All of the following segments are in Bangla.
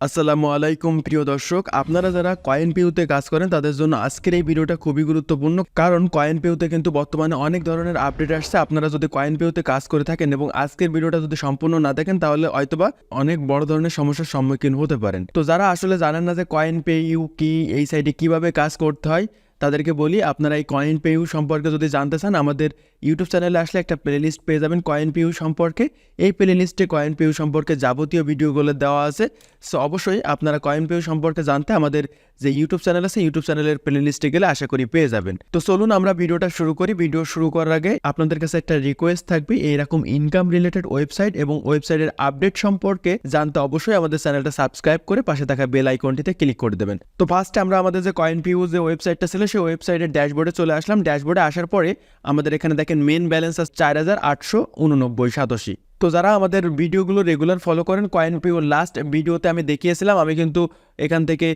আসসালামু আলাইকুম প্রিয় দর্শক, আপনারা যারা কয়েনপাইতে কাজ করেন তাদের জন্য আজকের এই ভিডিওটা খুবই গুরুত্বপূর্ণ। কারণ কয়েনপাইতে কিন্তু বর্তমানে অনেক ধরনের আপডেট আসছে। আপনারা যদি কয়েনপাইতে কাজ করে থাকেন এবং আজকের ভিডিওটা যদি সম্পূর্ণ না দেখেন তাহলে হয়তোবা অনেক বড় ধরনের সমস্যার সম্মুখীন হতে পারেন। তো যারা আসলে জানেন না যে কয়েনপাইউ কি, এই সাইটে কিভাবে কাজ করতে হয়, তাদেরকে বলি, আপনারা এই কয়েনপাইউ সম্পর্কে যদি জানতে চান আমাদের ইউটিউব চ্যানেলে আসলে একটা প্লেলিস্ট পেয়ে যাবেন কয়েনপাইউ সম্পর্কে। এই প্লেলিস্টে কয়েনপাইউ সম্পর্কে যাবতীয় ভিডিওগুলো দেওয়া আছে। সো অবশ্যই আপনারা কয়েনপাইউ সম্পর্কে জানতে আমাদের যে ইউটিউব চ্যানেল আছে ইউটিউব চ্যানেলের প্লেলিস্টে গেলে আশা করি পেয়ে যাবেন। তো চলুন আমরা ভিডিওটা শুরু করি। ভিডিও শুরু করার আগে আপনাদের কাছে একটা রিকোয়েস্ট থাকবে, এইরকম ইনকাম রিলেটেড ওয়েবসাইট এবং ওয়েবসাইটের আপডেট সম্পর্কে জানতে অবশ্যই আমাদের চ্যানেলটা সাবস্ক্রাইব করে পাশে থাকা বেল আইকনটিতে ক্লিক করে দেবেন। তো ফার্স্টে আমরা আমাদের যে কয়েনপাইউ যে ওয়েবসাইটটা ছিল সেই ওয়েবসাইটের ড্যাশবোর্ডে চলে আসলাম। ড্যাশবোর্ডে আসার পরে আমাদের এখানে দেখেন মেন ব্যালেন্স আছে 4889.87। তো যারা আমাদের ভিডিওগুলো রেগুলার ফলো করেন, কয়েনপাইউর লাস্ট ভিডিওতে আমি দেখিয়েছিলাম আমি কিন্তু এখান থেকে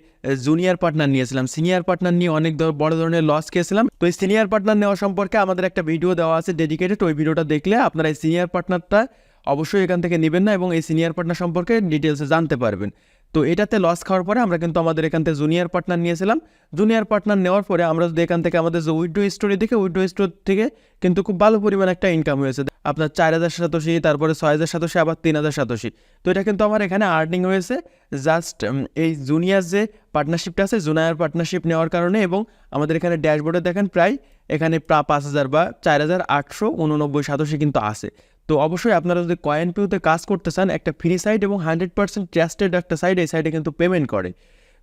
জুনিয়র পার্টনার নিয়েছিলাম। সিনিয়র পার্টনার নিয়ে অনেক বড় ধরনের লস খেয়েছিলাম। তো এই সিনিয়র পার্টনার নেওয়া সম্পর্কে আমাদের একটা ভিডিও দেওয়া আছে ডেডিকেটেড। ওই ভিডিওটা দেখলে আপনারা এই সিনিয়র পার্টনারটা অবশ্যই এখান থেকে নেবেন না এবং এই সিনিয়র পার্টনার সম্পর্কে ডিটেলসে জানতে পারবেন। তো এটাতে লস খাওয়ার পরে আমরা কিন্তু আমাদের এখান থেকে জুনিয়র পার্টনার নিয়েছিলাম। জুনিয়র পার্টনার নেওয়ার পরে আমরা যদি এখান থেকে আমাদের যে উইথড্র স্টোরি দেখে উইথড্র স্টোর থেকে কিন্তু খুব ভালো পরিমাণ একটা ইনকাম হয়েছে আপনার 4087, তারপরে 6087, আবার 3087। তো এটা কিন্তু আমার এখানে আর্নিং হয়েছে জাস্ট এই জুনিয়র যে পার্টনারশিপটা আছে, জুনিয়র পার্টনারশিপ নেওয়ার কারণে। এবং আমাদের এখানে ড্যাশবোর্ডে দেখেন প্রায় এখানে 5000 বা 4889.87 কিন্তু আছে। তো অবশ্যই আপনারা যদি কয়েনপাইতে কাজ করতে চান, একটা ফ্রি সাইট এবং 100% ট্রাস্টেড একটা সাইট, এই সাইটে কিন্তু পেমেন্ট করে।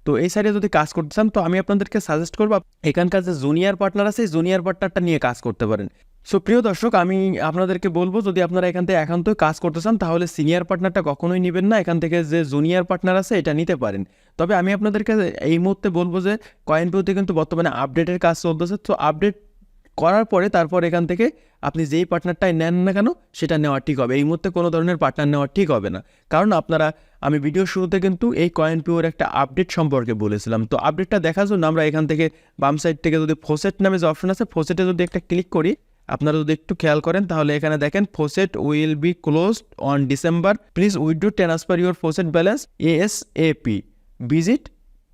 তো এই সাইটে যদি কাজ করতে চান তো আমি আপনাদেরকে সাজেস্ট করবো এখানকার যে জুনিয়র পার্টনার আছে জুনিয়র পার্টনারটা নিয়ে কাজ করতে পারেন। সো প্রিয় দর্শক, আমি আপনাদেরকে বলবো যদি আপনারা এখান থেকে একান্তই কাজ করতে চান তাহলে সিনিয়র পার্টনারটা কখনোই নেবেন না। এখান থেকে যে জুনিয়র পার্টনার আছে এটা নিতে পারেন। তবে আমি আপনাদেরকে এই মুহূর্তে বলবো যে কয়েনপাইতে কিন্তু বর্তমানে আপডেটের কাজ চলতেছে। তো আপডেট করার পরে তারপর এখান থেকে আপনি যেই পার্টনারটাই নেন না কেন সেটা নেওয়া ঠিক হবে। এই মুহূর্তে কোনো ধরনের পার্টনার নেওয়া ঠিক হবে না। কারণ আপনারা, আমি ভিডিও শুরুতে কিন্তু এই কয়েনপাইর একটা আপডেট সম্পর্কে বলেছিলাম। তো আপডেটটা দেখার জন্য আমরা এখান থেকে বাম সাইড থেকে যদি ফোসেট নামে যে অপশন আছে ফোসেটে যদি একটা ক্লিক করি, আপনারা যদি একটু খেয়াল করেন তাহলে এখানে দেখেন faucet will be closed on December, please withdraw transfer your faucet balance ASAP, visit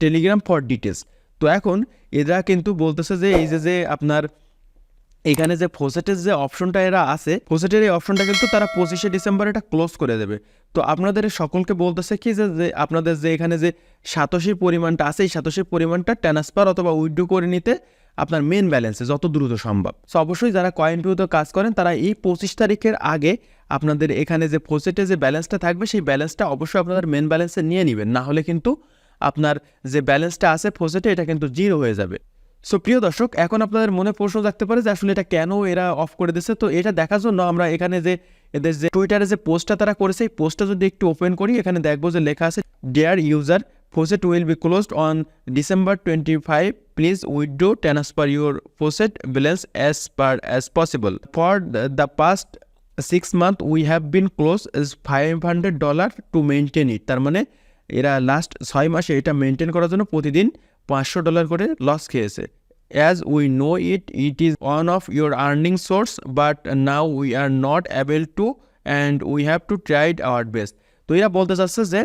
Telegram for details. তো এখন এরা কিন্তু বলতেছে যে এই যে আপনার এখানে যে ফোসেটের যে অপশনটা এরা আছে, ফোসেটের এই অপশনটা কিন্তু তারা 25শে ডিসেম্বর এটা ক্লোজ করে দেবে। তো আপনাদের সকলকে বলতেছে কি যে আপনাদের যে এখানে যে 87 পরিমাণটা আছে এই 87 পরিমাণটা ট্রান্সফার অথবা উইথড্র করে নিতে আপনার মেন ব্যালেন্সে যত দ্রুত সম্ভব। সো অবশ্যই যারা কয়েনপাইতে কাজ করেন তারা এই 25 তারিখের আগে আপনাদের এখানে যে ফোসেটে যে ব্যালেন্সটা থাকবে সেই ব্যালেন্সটা অবশ্যই আপনাদের মেন ব্যালেন্সে নিয়ে নেবেন, না হলে কিন্তু আপনার যে ব্যালেন্সটা আছে ফোসেটে এটা কিন্তু জিরো হয়ে যাবে। সো প্রিয় দর্শক, এখন আপনাদের মনে প্রশ্ন থাকতে পারে যে আসলে এটা কেন এরা অফ করে দিচ্ছে। তো এটা দেখার জন্য আমরা এখানে যে এদের যে টুইটারে যে পোস্টটা তারা করেছে এই পোস্টটা যদি একটু ওপেন করি, এখানে দেখবো যে লেখা আছে dear user, faucet will be closed on December 25, please withdraw transfer your faucet balance as possible. For the past 6 months we have been closed is $500 to maintain it. তার মানে এরা লাস্ট 6 মাসে এটা মেনটেন করার জন্য প্রতিদিন $500 করে লস খেয়েছে। As we know it is one of your earning source, but now we are not able to and we have to try our best. তো এরা বলতে চাচ্ছে যে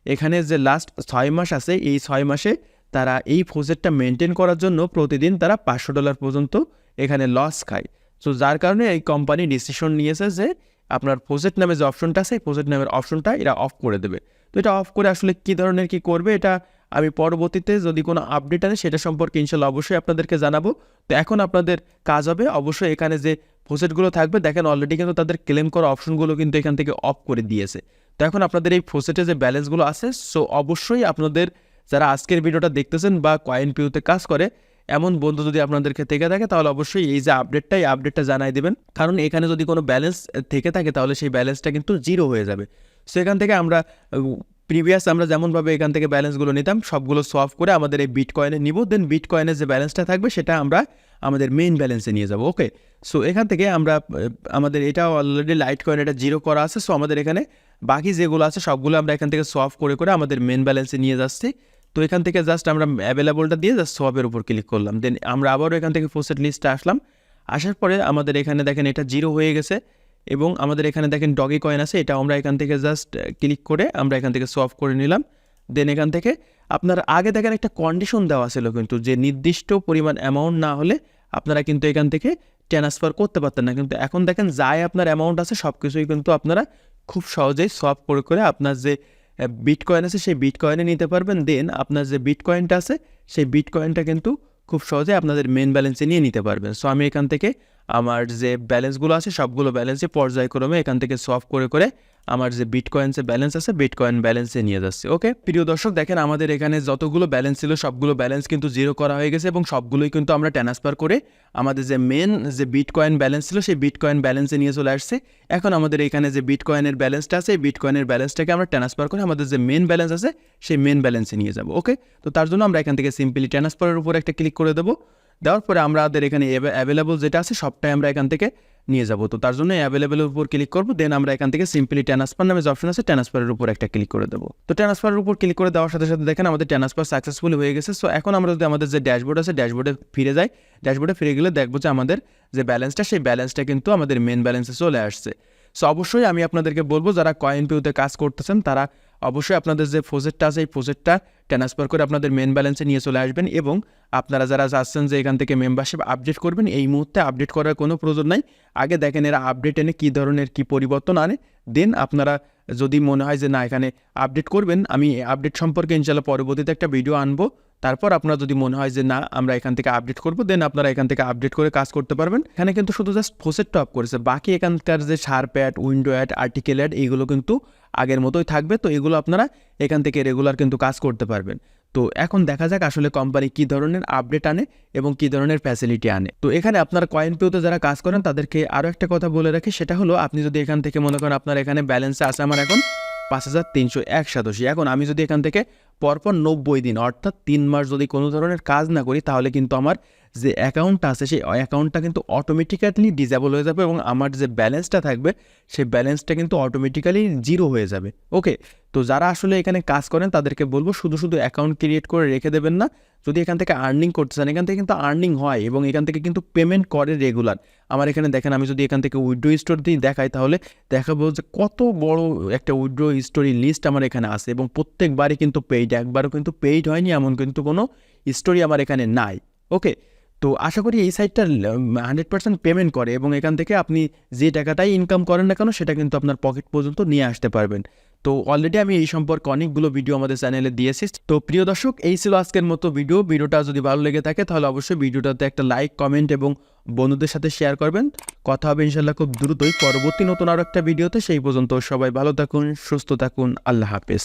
এখানে যে লাস্ট 6 মাস আছে এই 6 মাসে তারা এই ফোসেটটা মেনটেন করার জন্য প্রতিদিন তারা $500 পর্যন্ত এখানে লস খায়। সো যার কারণে এই কোম্পানি ডিসিশন নিয়েছে যে আপনার ফোসেট নামে যে অপশনটা আছে ফোসেট নামের অপশনটা এরা অফ করে দেবে। তো এটা অফ করে আসলে কী ধরনের কী করবে এটা আমি পরবর্তীতে যদি কোনো আপডেট আনে সেটা সম্পর্কে ইনশাল্লাহ অবশ্যই আপনাদেরকে জানাবো। তো এখন আপনাদের কাজ হবে অবশ্যই এখানে যে ফোসেটগুলো থাকবে, দেখেন অলরেডি কিন্তু তাদের ক্লেম করা অপশনগুলো কিন্তু এখান থেকে অফ করে দিয়েছে। তো এখন আপনাদের এই ফোসেটে যে ব্যালেন্সগুলো আছে, সো অবশ্যই আপনাদের যারা আজকের ভিডিওটা দেখতেছেন বা কয়েনপাইতে কাজ করে এমন বন্ধু যদি আপনাদেরকে থেকে থাকে তাহলে অবশ্যই এই যে আপডেটটা জানাই দেবেন। কারণ এখানে যদি কোনো ব্যালেন্স থেকে থাকে তাহলে সেই ব্যালেন্সটা কিন্তু জিরো হয়ে যাবে। সো এখান থেকে আমরা প্রিভিয়াস আমরা যেমনভাবে এখান থেকে ব্যালেন্সগুলো নিতাম সবগুলো সলভ করে আমাদের এই বিটকয়েনে নিব, দেন বিটকয়েনের যে ব্যালেন্সটা থাকবে সেটা আমরা আমাদের মেইন ব্যালেন্সে নিয়ে যাব। ওকে, সো এখান থেকে আমরা আমাদের এটা অলরেডি লাইট কয়েন এটা জিরো করা আছে। সো আমাদের এখানে বাকি যেগুলো আছে সবগুলো আমরা এখান থেকে সলভ করে আমাদের মেন ব্যালেন্সে নিয়ে যাচ্ছি। তো এখান থেকে জাস্ট আমরা অ্যাভেলেবলটা দিয়ে জাস্ট সোয়াপের উপর ক্লিক করলাম, দেন আমরা আবারও এখান থেকে ফোসেট লিস্টে আসলাম। আসার পরে আমাদের এখানে দেখেন এটা জিরো হয়ে গেছে এবং আমাদের এখানে দেখেন ডগি কয়েন আছে, এটা আমরা এখান থেকে জাস্ট ক্লিক করে আমরা এখান থেকে সোয়াপ করে নিলাম। দেন এখান থেকে আপনার আগে দেখেন একটা কন্ডিশন দেওয়া ছিল কিন্তু যে নির্দিষ্ট পরিমাণ অ্যামাউন্ট না হলে আপনারা কিন্তু এখান থেকে ট্রান্সফার করতে পারতেন না, কিন্তু এখন দেখেন যাই আপনার অ্যামাউন্ট আছে সব কিছুই কিন্তু আপনারা খুব সহজেই সোয়াপ করে আপনার যে বিটকয়েন আছে সেই বিটকয়েনে নিতে পারবেন। দেন আপনার যে বিটকয়েনটা আছে সেই বিটকয়েনটা কিন্তু খুব সহজে আপনাদের মেন ব্যালেন্সে নিয়ে নিতে পারবেন। সো আমি এখান থেকে আমার যে ব্যালেন্সগুলো আছে সবগুলো ব্যালেন্সে পর্যায়ক্রমে এখান থেকে সোয়াপ করে আমার যে বিটকয়েন্সে ব্যালেন্স আছে বিটকয়েন ব্যালেন্সে নিয়ে যাচ্ছে। ওকে প্রিয় দর্শক, দেখেন আমাদের এখানে যতগুলো ব্যালেন্স ছিল সবগুলো ব্যালেন্স কিন্তু জিরো করা হয়ে গেছে এবং সবগুলোই কিন্তু আমরা ট্রান্সফার করে আমাদের যে মেন যে বিটকয়েন ব্যালেন্স ছিল সেই বিটকয়েন ব্যালেন্সে নিয়ে চলে আসছে। এখন আমাদের এখানে যে বিটকয়েনের ব্যালেন্সটা আছে এই বিটকয়েনের ব্যালেন্সটাকে আমরা ট্রান্সফার করে আমাদের যে মেন ব্যালেন্স আছে সেই মেন ব্যালেন্সে নিয়ে যাব। ওকে, তো তার জন্য আমরা এখান থেকে সিম্পলি ট্রান্সফারের উপর একটা ক্লিক করে দেবো। দেওয়ার পরে আমাদের এখানে অ্যাভেলেবল যেটা আছে সবটাই আমরা এখান থেকে নিয়ে যাব। তো তার জন্য অ্যাভেলেবলের উপর ক্লিক করবো। দেন আমরা এখান থেকে সিম্পলি ট্রান্সফার নামে যে অপশন আছে ট্রান্সফারের উপর একটা ক্লিক করে দেবো। তো ট্রান্সফারের উপর ক্লিক করে দেওয়ার সাথে সাথে দেখেন আমাদের ট্রান্সফার সাকসেসফুল হয়ে গেছে। সো এখন আমরা যদি আমাদের যে ড্যাশবোর্ড আছে ড্যাশবোর্ডে ফিরে যাই, ড্যাশবোর্ডে ফিরে গেলে দেখবো যে আমাদের যে ব্যালেন্সটা সেই ব্যালেন্সটা কিন্তু আমাদের মেন ব্যালেন্সে চলে আসছে। সো অবশ্যই আমি আপনাদেরকে বলবো যারা কয়েনপিউতে কাজ করতেছেন তারা অবশ্যই আপনাদের যে ফোজেটটা আছে এই ফোজেটটা ট্রান্সফার করে আপনাদের মেন ব্যালেন্সে নিয়ে চলে আসবেন। এবং আপনারা যারা চাচ্ছেন যে এখান থেকে মেম্বারশিপ আপডেট করবেন, এই মুহূর্তে আপডেট করার কোনো প্রয়োজন নাই। আগে দেখেন এরা আপডেট এনে কী ধরনের কী পরিবর্তন আনে, দেন আপনারা যদি মনে হয় যে না এখানে আপডেট করবেন, আমি আপডেট সম্পর্কে ইনশাল্লাহ পরবর্তীতে একটা ভিডিও আনবো। তারপর আপনার যদি মনে হয় যে না আমরা এখান থেকে আপডেট করবো, দেন আপনারা এখান থেকে আপডেট করে কাজ করতে পারবেন। এখানে কিন্তু শুধু জাস্ট ফোসেট টপ করেছে, বাকি এখানকার যে sharp ad, window ad, article ad এইগুলো কিন্তু আগের মতোই থাকবে। তো এগুলো আপনারা এখান থেকে রেগুলার কিন্তু কাজ করতে পারবেন। তো এখন দেখা যাক আসলে কোম্পানি কী ধরনের আপডেট আনে এবং কী ধরনের ফ্যাসিলিটি আনে। তো এখানে আপনার কয়েনপিউতে যারা কাজ করেন তাদেরকে আরও একটা কথা বলে রাখি, সেটা হলো আপনি যদি এখান থেকে মনে করেন আপনার এখানে ব্যালেন্সে আছে আমার এখন 5387। এখন আমি যদি এখান থেকে পরপর 90 দিন অর্থাৎ 3 মাস যদি কোনো ধরনের কাজ না করি তাহলে কিন্তু আমার যে অ্যাকাউন্টটা আছে সেই অ্যাকাউন্টটা কিন্তু অটোমেটিক্যালি ডিসেবল হয়ে যাবে এবং আমার যে ব্যালেন্সটা থাকবে সেই ব্যালেন্সটা কিন্তু অটোমেটিক্যালি জিরো হয়ে যাবে। ওকে, তো যারা আসলে এখানে কাজ করেন তাদেরকে বলবো শুধু অ্যাকাউন্ট ক্রিয়েট করে রেখে দেবেন না। যদি এখান থেকে আর্নিং করতে চান, এখান থেকে কিন্তু আর্নিং হয় এবং এখান থেকে কিন্তু পেমেন্ট করে রেগুলার। আমার এখানে দেখেন আমি যদি এখান থেকে উইথড্র স্টোর দিয়ে দেখাই তাহলে দেখাবো যে কত বড় একটা উইথড্র স্টোরি লিস্ট আমার এখানে আছে এবং প্রত্যেকবারই কিন্তু পেইড, একবারও কিন্তু পেইড হয়নি এমন কিন্তু কোনো স্টোরি আমার এখানে নাই। ওকে, তো আশা করি এই সাইটটা 100% পেমেন্ট করে এবং এখান থেকে আপনি যে টাকাটাই ইনকাম করেন না কেন সেটা কিন্তু আপনার পকেট পর্যন্ত নিয়ে আসতে পারবেন। তো অলরেডি আমি এই সম্পর্কে অনেকগুলো ভিডিও আমাদের চ্যানেলে দিয়েছি। তো প্রিয় দর্শক, এই ছিল আজকের মতো ভিডিওটা যদি ভালো লেগে থাকে তাহলে অবশ্যই ভিডিওটাতে একটা লাইক, কমেন্ট এবং বন্ধুদের সাথে শেয়ার করবেন। কথা হবে ইনশাল্লাহ খুব দ্রুতই পরবর্তী নতুন আরও একটা ভিডিওতে। সেই পর্যন্ত সবাই ভালো থাকুন, সুস্থ থাকুন, আল্লাহ হাফেজ।